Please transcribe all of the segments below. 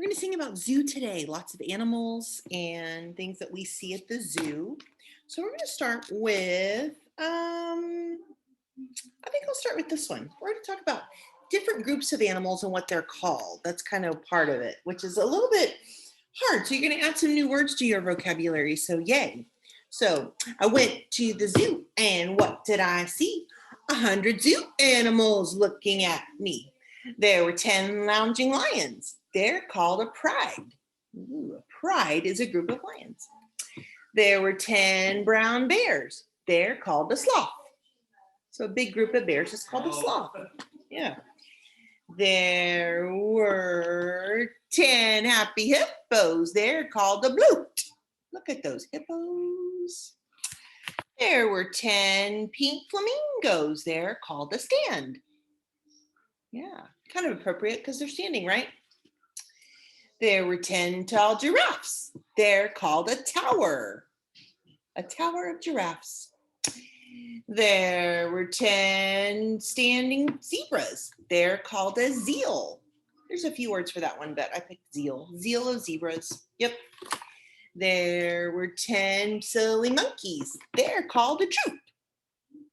We're going to sing about zoo today. Lots of animals and things that we see at the zoo. So we're going to start with, I think I'll start with this one. We're going to talk about different groups of animals and what they're called. That's kind of part of it, which is a little bit hard. So you're going to add some new words to your vocabulary. So yay. So I went to the zoo and what did I see? 100 zoo animals looking at me. There were 10 lounging lions. They're called a pride. Ooh, a pride is a group of lions. There were 10 brown bears. They're called a sloth. So a big group of bears is called a sloth. Yeah. There were 10 happy hippos. They're called a bloot. Look at those hippos. There were 10 pink flamingos. They're called a stand. Yeah, kind of appropriate because they're standing, right? There were 10 tall giraffes. They're called a tower of giraffes. There were 10 standing zebras. They're called a zeal. There's a few words for that one, but I picked zeal. Zeal of zebras. Yep. There were 10 silly monkeys. They're called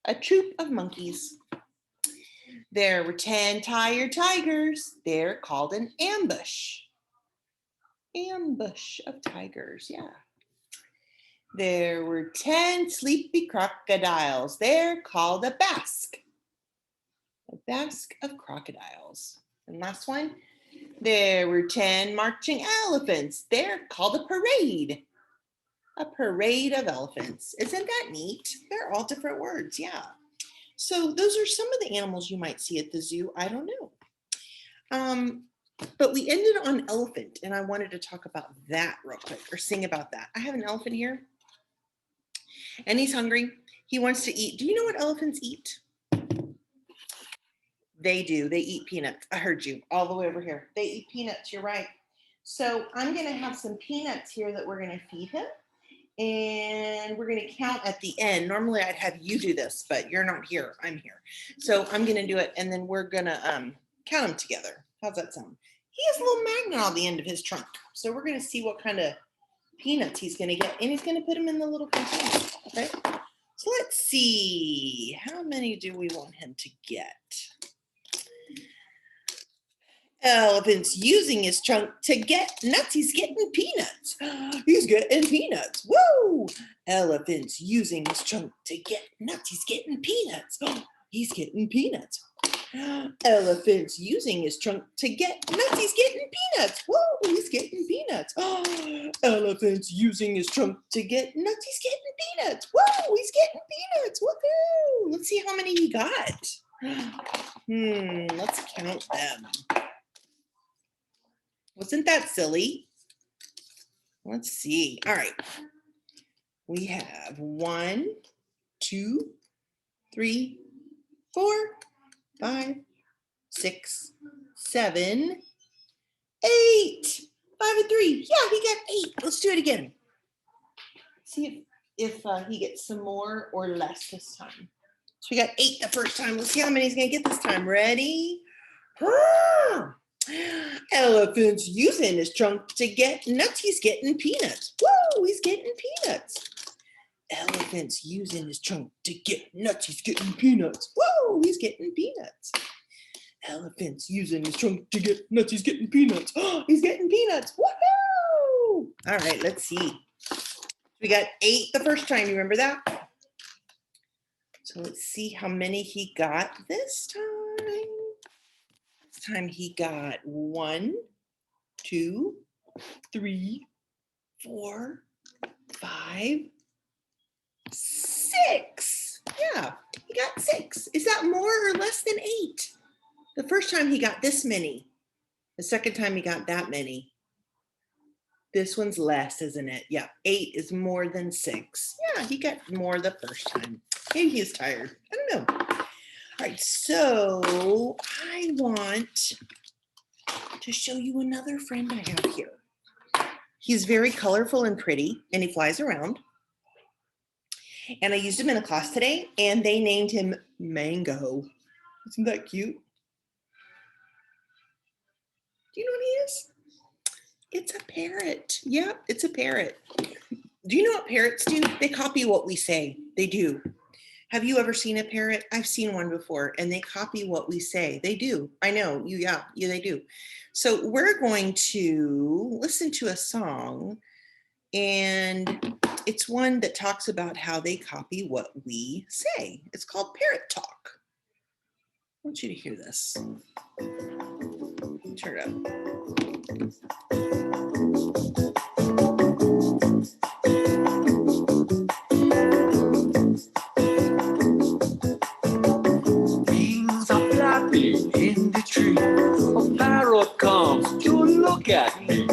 a troop of monkeys. There were 10 tired tigers. They're called an ambush. Ambush of tigers, yeah. There were 10 sleepy crocodiles. They're called a basque of crocodiles. And last one, there were 10 marching elephants. They're called a parade of elephants. Isn't that neat? They're all different words, yeah. So those are some of the animals you might see at the zoo. I don't know. But we ended on elephant, and I wanted to talk about that real quick, or sing about that. I have an elephant here, and he's hungry. He wants to eat. Do you know what elephants eat? They do. They eat peanuts. I heard you all the way over here. They eat peanuts. You're right. So I'm going to have some peanuts here that we're going to feed him, and we're going to count at the end. Normally, I'd have you do this, but you're not here. I'm here. So I'm going to do it, and then we're going to count them together. How's that sound? He has a little magnet on the end of his trunk. So we're going to see what kind of peanuts he's going to get. And he's going to put them in the little container. Okay. So let's see. How many do we want him to get? Elephant's using his trunk to get nuts. He's getting peanuts. He's getting peanuts. Woo! Elephant's using his trunk to get nuts. He's getting peanuts. He's getting peanuts. Elephant's using his trunk to get nuts. He's getting peanuts. Whoa, he's getting peanuts. Elephant's using his trunk to get nuts. He's getting peanuts. Whoa, he's getting peanuts. Woohoo! Let's see how many he got. Let's count them. Wasn't that silly? Let's see. All right. We have 1, 2, 3, 4, 5, 6, 7, 8. 5 and 3. Yeah, he got 8. Let's do it again. See if he gets some more or less this time. So we got 8 the first time. Let's see how many he's going to get this time. Ready? Elephant's using his trunk to get nuts. He's getting peanuts. Woo, he's getting peanuts. Elephant's using his trunk to get nuts. He's getting peanuts. Whoa, he's getting peanuts. Elephant's using his trunk to get nuts. He's getting peanuts. Oh, he's getting peanuts. Woohoo! All right, let's see. We got 8 the first time. You remember that? So let's see how many he got this time. This time he got 1, 2, 3, 4, 5, 6. Yeah, he got 6. Is that more or less than 8? The first time he got this many. The second time he got that many. This one's less, isn't it? Yeah, 8 is more than 6. Yeah, he got more the first time. Maybe he's tired. I don't know. All right, so I want to show you another friend I have here. He's very colorful and pretty, and he flies around. And I used him in a class today, and they named him Mango. Isn't that cute? Do you know what he is? It's a parrot. Yep, it's a parrot. Do you know what parrots do? They copy what we say. They do. Have you ever seen a parrot? I've seen one before, and they copy what we say. They do. I know. Yeah, they do. So we're going to listen to a song, and it's one that talks about how they copy what we say. It's called Parrot Talk. I want you to hear this. Turn it up. Wings are flapping in the tree. A parrot comes to look at me.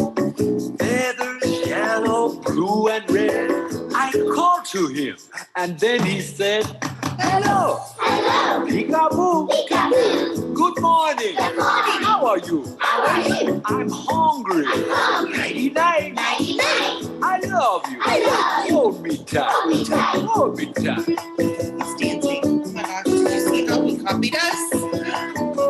Feathers yellow, blue, and red. I called to him, and then he said, "Hello, Hello, peekaboo. peekaboo. Good morning. Good morning. How are you? How are you? I'm hungry. hungry. Nighty night. Nighty night. I love you. I love you. Hold me tight. Hold me tight. Hold me tight." He's dancing. Oh my gosh, did you see how he copied us?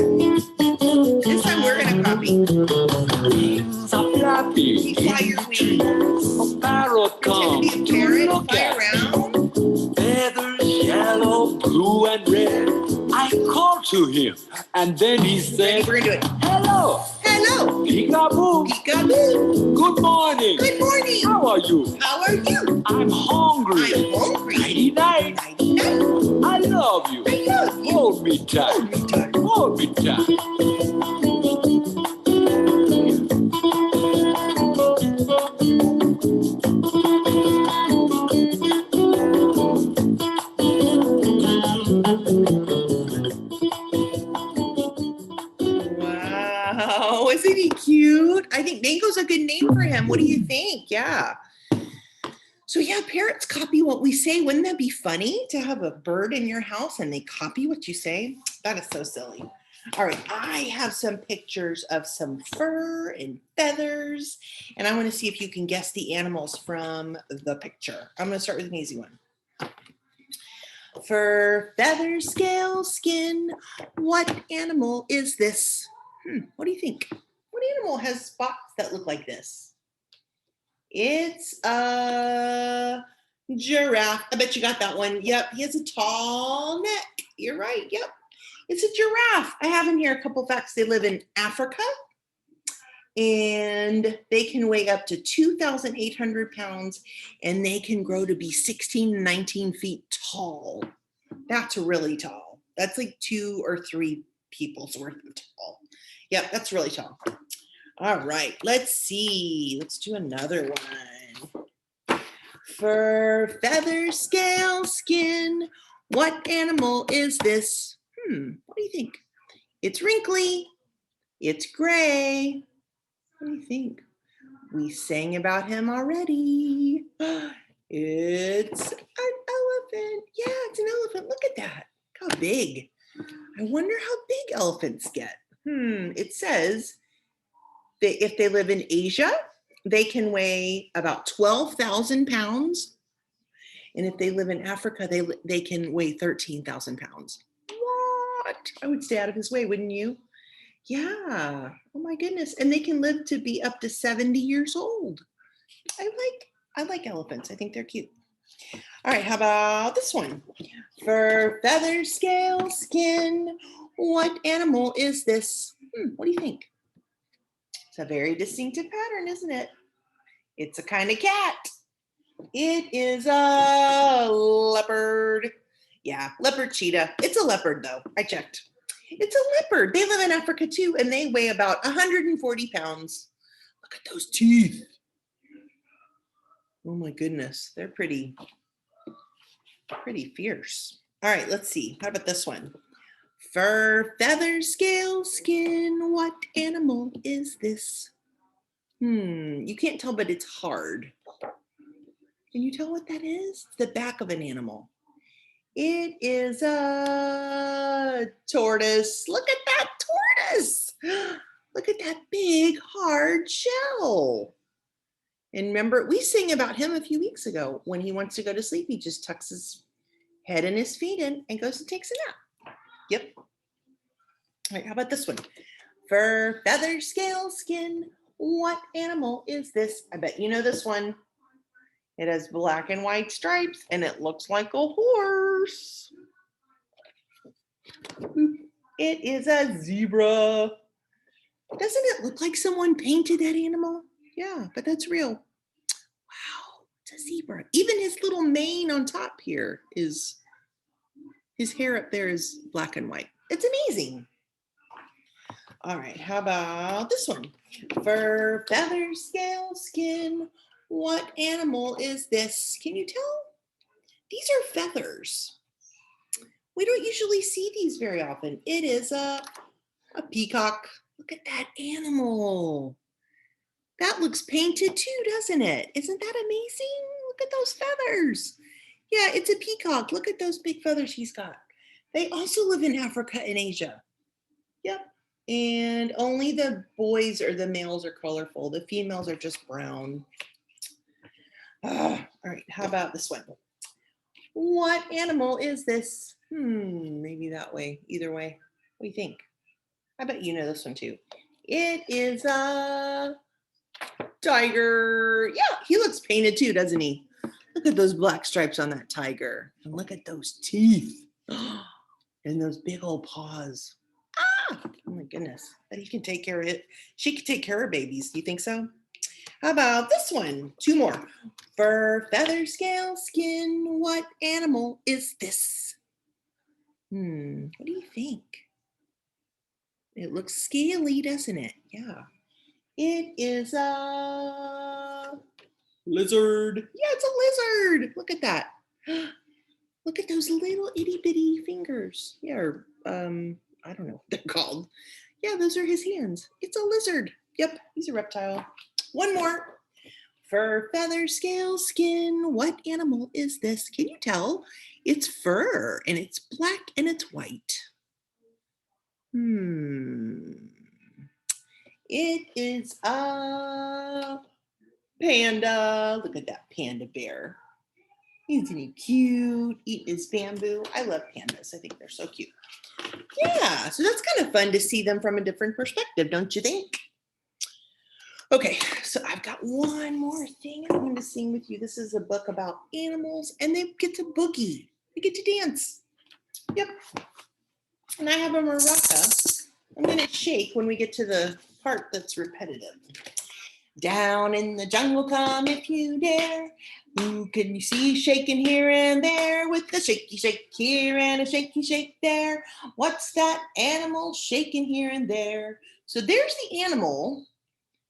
This time we're gonna copy. Wings are flapping You fly in your the tree. wings. A parrot Pretend comes to be a to parrot, look fly at me. around. Feathers yellow, blue, and red. I called to him, and then he Ready? said, We're gonna do it. "Hello, Hello, peekaboo. peekaboo. Good morning. Good morning. How are you? How are you? I'm hungry. I'm hungry. Nighty night. Nighty night. I love you. I love you. Hold me tight. Hold me tight. Hold me tight." Wow, isn't he cute? I think Mango's a good name for him. What do you think? Yeah. So yeah, parrots copy what we say. Wouldn't that be funny to have a bird in your house and they copy what you say? That is so silly. All right, I have some pictures of some fur and feathers, and I want to see if you can guess the animals from the picture. I'm going to start with an easy one. Fur, feathers, scales, skin. What animal is this? What do you think? What animal has spots that look like this? It's a giraffe. I bet you got that one. Yep, he has a tall neck. You're right. Yep, it's a giraffe. I have in here a couple facts. They live in Africa, and they can weigh up to 2,800 pounds, and they can grow to be 16 to 19 feet tall. That's really tall. That's like 2 or 3 people's worth of tall. Yep, that's really tall. All right, let's see. Let's do another one. Fur, feathers, scale, skin. What animal is this? What do you think? It's wrinkly. It's gray. What do you think? We sang about him already. It's an elephant. Yeah, it's an elephant. Look at that. Look how big. I wonder how big elephants get. It says that if they live in Asia, they can weigh about 12,000 pounds. And if they live in Africa, they can weigh 13,000 pounds. What? I would stay out of his way, wouldn't you? Yeah. Oh my goodness. And they can live to be up to 70 years old. I like elephants. I think they're cute. All right, how about this one? Fur, feathers, scale, skin. What animal is this? What do you think? It's a very distinctive pattern, isn't it? It's a kind of cat. It is a leopard. Yeah, leopard cheetah. It's a leopard though. I checked. It's a leopard. They live in Africa too, and they weigh about 140 pounds. Look at those teeth. Oh my goodness, they're pretty fierce. All right, let's see. How about this one? Fur, feathers, scale, skin. What animal is this? You can't tell, but it's hard. Can you tell what that is? It's the back of an animal. It is a tortoise. Look at that tortoise. Look at that big, hard shell. And remember, we sang about him a few weeks ago. When he wants to go to sleep, he just tucks his head and his feet in and goes and takes a nap. Yep. All right, how about this one? Fur, feather, scale, skin. What animal is this? I bet you know this one. It has black and white stripes and it looks like a horse. It is a zebra. Doesn't it look like someone painted that animal? Yeah, but that's real. Wow, it's a zebra. Even his little mane on top here is, his hair up there is black and white. It's amazing. All right, how about this one? Fur, feather, scale, skin. What animal is this? Can you tell? These are feathers. We don't usually see these very often. It is a peacock. Look at that animal. That looks painted too, doesn't it? Isn't that amazing? Look at those feathers. Yeah, it's a peacock. Look at those big feathers he's got. They also live in Africa and Asia. Yep. And only the boys or the males are colorful. The females are just brown. All right, how about this one? What animal is this? Maybe that way, either way. What do you think? I bet you know this one too. It is a tiger. Yeah, he looks painted too, doesn't he? Look at those black stripes on that tiger. And look at those teeth. And those big old paws. Oh my goodness. But he can take care of it. She can take care of babies. Do you think so? How about this one? Two more. Fur, feather, scale, skin. What animal is this? What do you think? It looks scaly, doesn't it? Yeah. It is a lizard. Yeah, it's a lizard. Look at that. Look at those little itty bitty fingers. Yeah, or, I don't know what they're called. Yeah, those are his hands. It's a lizard. Yep, he's a reptile. One more. Fur, feather, scale, skin. What animal is this? Can you tell? It's fur, and it's black and it's white. It is a panda. Look at that panda bear. Isn't he cute? Eat his bamboo. I love pandas. I think they're so cute. Yeah, so that's kind of fun to see them from a different perspective, don't you think? Okay, so I've got one more thing I want to sing with you. This is a book about animals, and they get to boogie. They get to dance. Yep. And I have a maraca. I'm going to shake when we get to the part that's repetitive. Down in the jungle come if you dare. Who can you see shaking here and there with a shaky shake here and a shaky shake there? What's that animal shaking here and there? So there's the animal.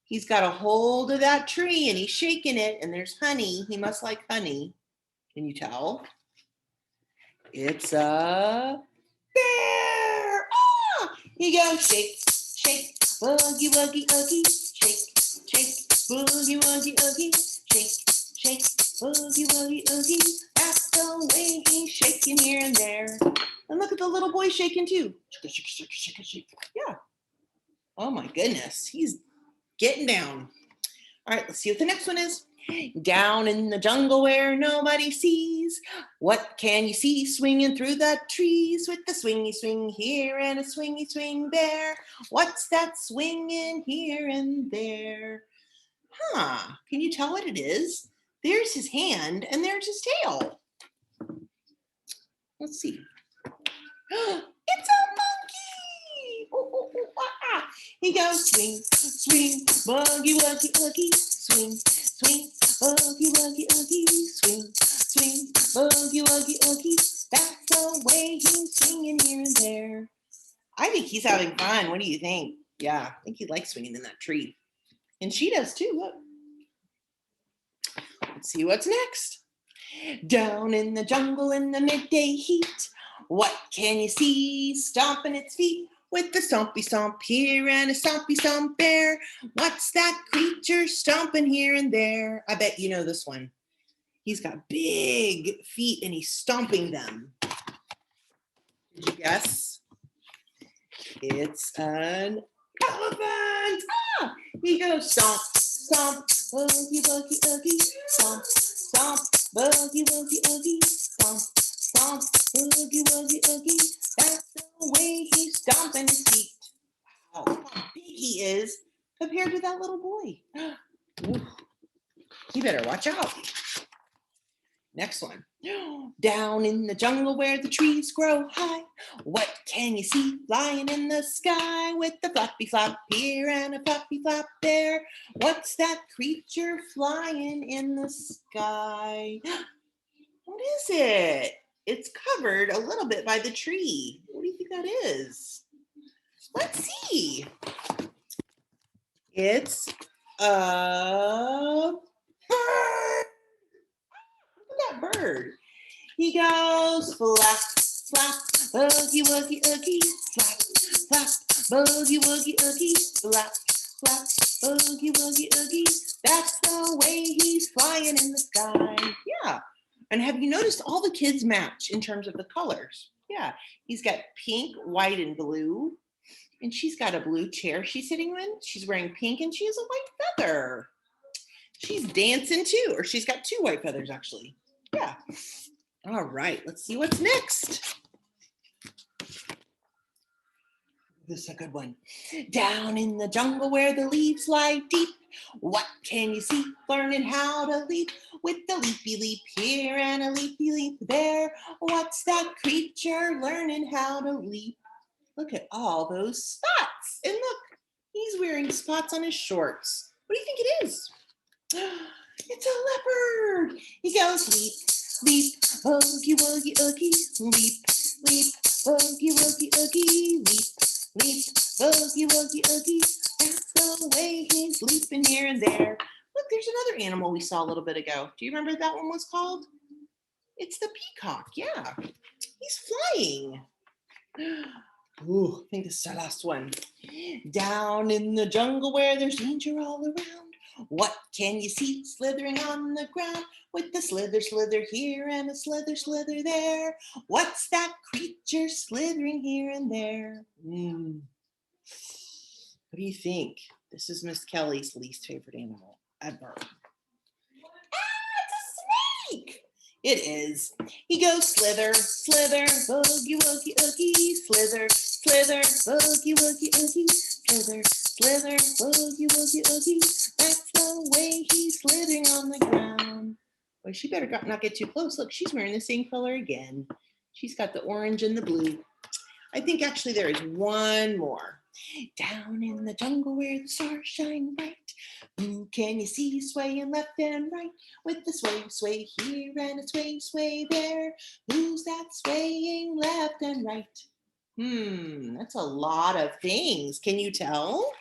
He's got a hold of that tree and he's shaking it, and there's honey. He must like honey. Can you tell? It's a bear. He goes shake, shake, boogie, woogie, oogie, shake, shake, boogie, woogie, oogie, shake, shake, boogie, woogie, oogie. That's the way he's shaking here and there. And look at the little boy shaking too. Shake, shake, shake, shake, shake. Yeah. Oh my goodness, he's getting down. All right, let's see what the next one is. Down in the jungle where nobody sees. What can you see swinging through the trees with the swingy swing here and a swingy swing there? What's that swinging here and there? Can you tell what it is? There's his hand and there's his tail. Let's see. It's a monkey. He goes swing, swing, boogie, woogie, oogie, swing, swing, boogie, woogie, oogie, swing, swing, boogie, woogie, oogie. That's the way he's swinging here and there. I think he's having fun. What do you think? Yeah, I think he likes swinging in that tree. And she does too, look. Let's see what's next. Down in the jungle in the midday heat. What can you see stomping its feet? With the stompy stomp here and a stompy stomp there. What's that creature stomping here and there? I bet you know this one. He's got big feet and he's stomping them. Did you guess? It's an elephant. He goes stomp, stomp, boogie, boogie, oogie, stomp, stomp, boogie, boogie, oogie, stomp, stomp, boogie, boogie, oogie. That's the way he's stomping his feet. Wow, look how big he is compared to that little boy. Ooh, you better watch out. Next one. Down in the jungle where the trees grow high, what can you see flying in the sky with the floppy flop here and a floppy flop there? What's that creature flying in the sky? What is it? It's covered a little bit by the tree. What do you think that is? Let's see. It's a bird. Look at that bird. He goes flap, flap, boogie, woogie, oogie, flap, flap, boogie, woogie, oogie, flap, flap, boogie, woogie, oogie. That's the way he's flying in the sky. Yeah. And have you noticed all the kids match in terms of the colors? Yeah. He's got pink, white, and blue. And she's got a blue chair she's sitting in. She's wearing pink and she has a white feather. She's dancing too, or she's got two white feathers actually. Yeah. All right, let's see what's next. This is a good one. Down in the jungle where the leaves lie deep, what can you see? Learning how to leap with the leapy leap here and a leapy leap there. What's that creature learning how to leap? Look at all those spots. And look, he's wearing spots on his shorts. What do you think it is? It's a leopard. He goes leap, leap, oogie, woogie, oogie, leap, leap, oogie, woogie, oogie, leap, leap, oogie, woogie, oogie. That's the way he's leaping here and there. Look, there's another animal we saw a little bit ago. Do you remember what that one was called? It's the peacock. Yeah, he's flying. Ooh, I think this is our last one. Down in the jungle where there's danger all around, what can you see slithering on the ground with the slither, slither here and a slither, slither there? What's that creature slithering here and there? What do you think? This is Miss Kelly's least favorite animal ever. It's a snake. It is. He goes slither, slither, boogie, woogie, oogie, slither, slither, boogie, woogie, oogie, slither, slither, boogie, woogie, oogie. That's the way he's slithering on the ground. Well, she better not get too close. Look, she's wearing the same color again. She's got the orange and the blue. I think actually there is one more. Down in the jungle where the stars shine bright, who can you see swaying left and right with the sway, sway here and a sway, sway there? Who's that swaying left and right? That's a lot of things. Can you tell?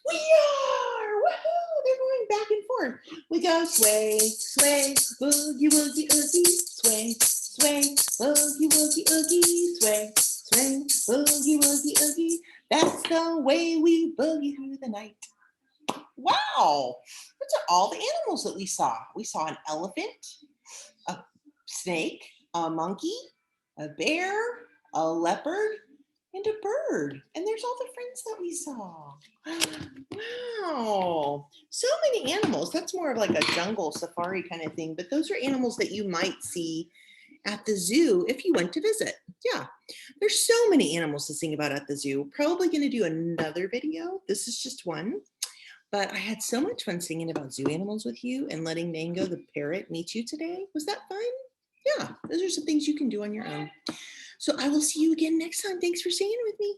We are! Woohoo! They're going back and forth. We go sway, sway, boogie, woogie, oogie, sway, sway, boogie, woogie, oogie, sway, sway, boogie, woogie, oogie. That's the way we boogie through the night. Wow! Those are all the animals that we saw. We saw an elephant, a snake, a monkey, a bear, a leopard, and a bird. And there's all the friends that we saw. Wow. So many animals. That's more of like a jungle safari kind of thing. But those are animals that you might see at the zoo if you went to visit. Yeah. There's so many animals to sing about at the zoo. Probably going to do another video. This is just one. But I had so much fun singing about zoo animals with you and letting Mango the parrot meet you today. Was that fun? Yeah. Those are some things you can do on your own. So I will see you again next time. Thanks for singing with me.